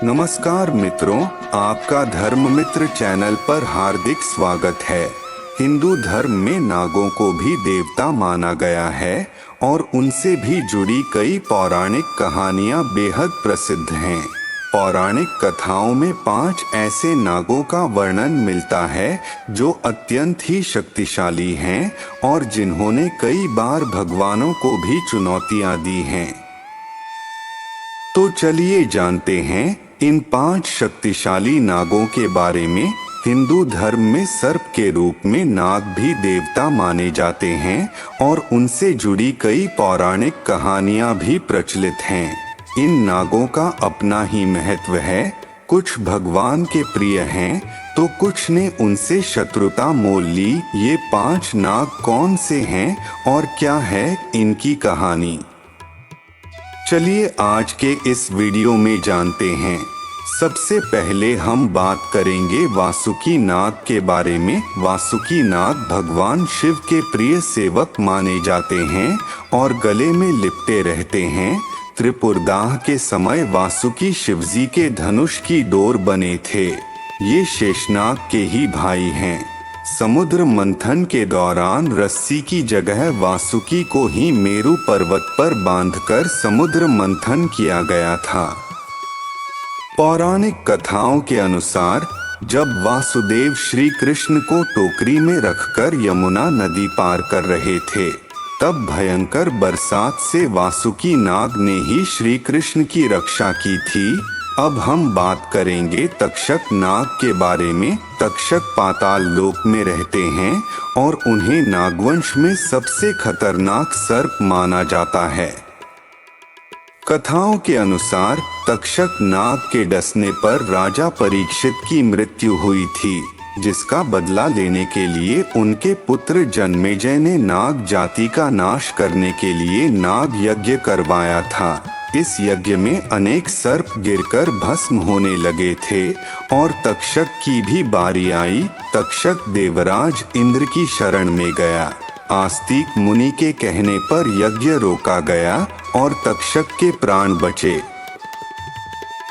नमस्कार मित्रों, आपका धर्म मित्र चैनल पर हार्दिक स्वागत है। हिंदू धर्म में नागों को भी देवता माना गया है और उनसे भी जुड़ी कई पौराणिक कहानियां बेहद प्रसिद्ध हैं। पौराणिक कथाओं में 5 ऐसे नागों का वर्णन मिलता है जो अत्यंत ही शक्तिशाली हैं और जिन्होंने कई बार भगवानों को भी चुनौतियां दी हैं। तो चलिए जानते हैं इन 5 शक्तिशाली नागों के बारे में। हिंदू धर्म में सर्प के रूप में नाग भी देवता माने जाते हैं और उनसे जुड़ी कई पौराणिक कहानियां भी प्रचलित हैं। इन नागों का अपना ही महत्व है। कुछ भगवान के प्रिय हैं तो कुछ ने उनसे शत्रुता मोल ली। ये 5 नाग कौन से हैं और क्या है इनकी कहानी, चलिए आज के इस वीडियो में जानते हैं। सबसे पहले हम बात करेंगे वासुकी नाग के बारे में। वासुकी नाग भगवान शिव के प्रिय सेवक माने जाते हैं और गले में लिपटे रहते हैं। त्रिपुरदाह के समय वासुकी शिवजी के धनुष की डोर बने थे। ये शेषनाग के ही भाई हैं। समुद्र मंथन के दौरान रस्सी की जगह वासुकी को ही मेरु पर्वत पर बांधकर समुद्र मंथन किया गया था। पौराणिक कथाओं के अनुसार जब वासुदेव श्री कृष्ण को टोकरी में रखकर यमुना नदी पार कर रहे थे, तब भयंकर बरसात से वासुकी नाग ने ही श्री कृष्ण की रक्षा की थी। अब हम बात करेंगे तक्षक नाग के बारे में। तक्षक पाताल लोक में रहते हैं और उन्हें नागवंश में सबसे खतरनाक सर्प माना जाता है। कथाओं के अनुसार तक्षक नाग के डसने पर राजा परीक्षित की मृत्यु हुई थी, जिसका बदला लेने के लिए उनके पुत्र जन्मेजय ने नाग जाति का नाश करने के लिए नाग यज्ञ करवाया था। इस यज्ञ में अनेक सर्प गिरकर भस्म होने लगे थे और तक्षक की भी बारी आई। तक्षक देवराज इंद्र की शरण में गया। आस्तिक मुनि के कहने पर यज्ञ रोका गया और तक्षक के प्राण बचे।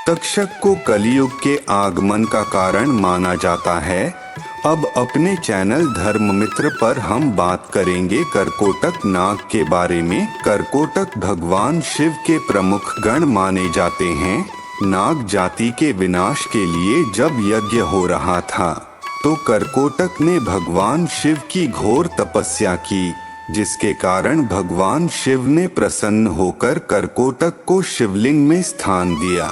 तक्षक को कलियुग के आगमन का कारण माना जाता है। अब अपने चैनल धर्म मित्र पर हम बात करेंगे कर्कोटक नाग के बारे में। कर्कोटक भगवान शिव के प्रमुख गण माने जाते हैं। नाग जाति के विनाश के लिए जब यज्ञ हो रहा था तो कर्कोटक ने भगवान शिव की घोर तपस्या की, जिसके कारण भगवान शिव ने प्रसन्न होकर कर्कोटक को शिवलिंग में स्थान दिया।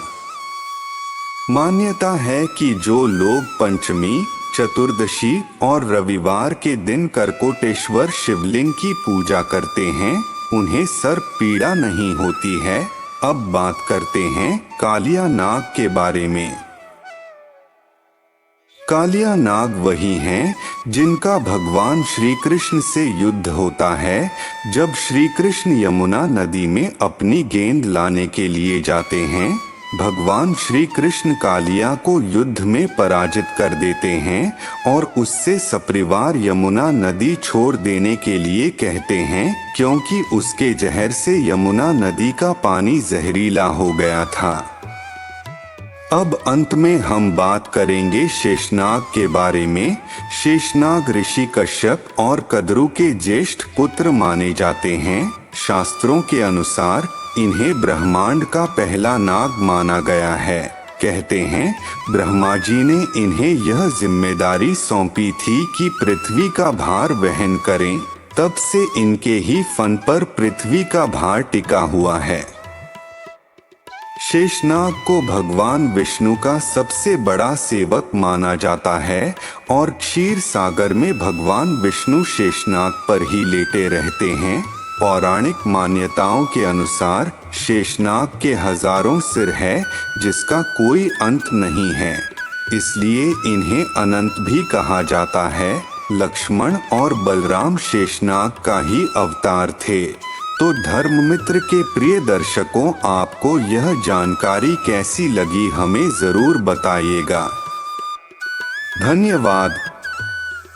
मान्यता है कि जो लोग पंचमी, चतुर्दशी और रविवार के दिन कर्कोटेश्वर शिवलिंग की पूजा करते हैं, उन्हें सर्प पीड़ा नहीं होती है। अब बात करते हैं कालिया नाग के बारे में। कालिया नाग वही हैं जिनका भगवान श्री कृष्ण से युद्ध होता है। जब श्री कृष्ण यमुना नदी में अपनी गेंद लाने के लिए जाते हैं, भगवान श्री कृष्ण कालिया को युद्ध में पराजित कर देते हैं और उससे सपरिवार यमुना नदी छोड़ देने के लिए कहते हैं, क्योंकि उसके जहर से यमुना नदी का पानी जहरीला हो गया था। अब अंत में हम बात करेंगे शेषनाग के बारे में। शेषनाग ऋषि कश्यप और कद्रु के ज्येष्ठ पुत्र माने जाते हैं। शास्त्रों के अनुसार इन्हें ब्रह्मांड का पहला नाग माना गया है। कहते हैं ब्रह्मा जी ने इन्हें यह जिम्मेदारी सौंपी थी कि पृथ्वी का भार वहन करें। तब से इनके ही फन पर पृथ्वी का भार टिका हुआ है। शेषनाग को भगवान विष्णु का सबसे बड़ा सेवक माना जाता है और क्षीर सागर में भगवान विष्णु शेषनाग पर ही लेटे रहते हैं। पौराणिक मान्यताओं के अनुसार शेषनाग के हजारों सिर है, जिसका कोई अंत नहीं है, इसलिए इन्हें अनंत भी कहा जाता है। लक्ष्मण और बलराम शेषनाग का ही अवतार थे। तो धर्म मित्र के प्रिय दर्शकों, आपको यह जानकारी कैसी लगी हमें जरूर बताइएगा। धन्यवाद।